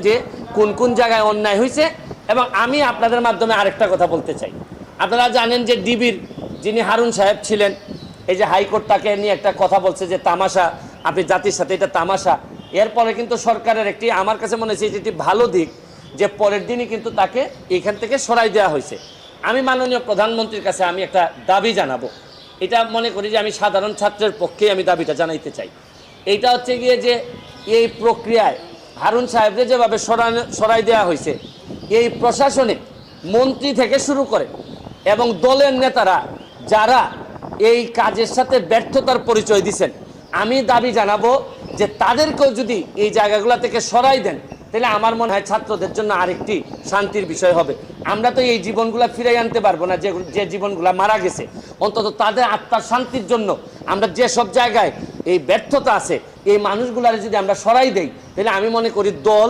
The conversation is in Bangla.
যে কোন কোন জায়গায় অন্যায় হয়েছে। এবং আমি আপনাদের মাধ্যমে আরেকটা কথা বলতে চাই। আপনারা জানেন যে ডিবির যিনি হারুন সাহেব ছিলেন, এই যে হাইকোর্ট তাকে নিয়ে একটা কথা বলছে যে তামাশা, আপনি জাতির সাথে এটা তামাশা। এরপরে কিন্তু সরকারের একটি, আমার কাছে মনে হচ্ছে এটি ভালো দিক, যে পরের দিনই কিন্তু তাকে এখান থেকে সরাই দেওয়া হয়েছে। আমি মাননীয় প্রধানমন্ত্রীর কাছে আমি একটা দাবি জানাবো, এটা মনে করি যে আমি সাধারণ ছাত্রের পক্ষেই আমি দাবিটা জানাইতে চাই। এইটা হচ্ছে গিয়ে যে এই প্রক্রিয়ায় হারুন সাহেবকে যেভাবে সরাই দেওয়া হয়েছে, এই প্রশাসনে মন্ত্রী থেকে শুরু করে এবং দলের নেতারা যারা এই কাজের সাথে ব্যর্থতার পরিচয় দিচ্ছেন, আমি দাবি জানাবো যে তাদেরকেও যদি এই জায়গাগুলো থেকে সরাই দেন, তাহলে আমার মনে হয় ছাত্রদের জন্য আরেকটি শান্তির বিষয় হবে। আমরা তো এই জীবনগুলো ফিরাই আনতে পারবো না, যে জীবনগুলো মারা গেছে, অন্তত তাদের আত্মার শান্তির জন্য আমরা যে সব জায়গায় এই ব্যর্থতা আছে, এই মানুষগুলার যদি আমরা সরাই দেই, তাহলে আমি মনে করি দল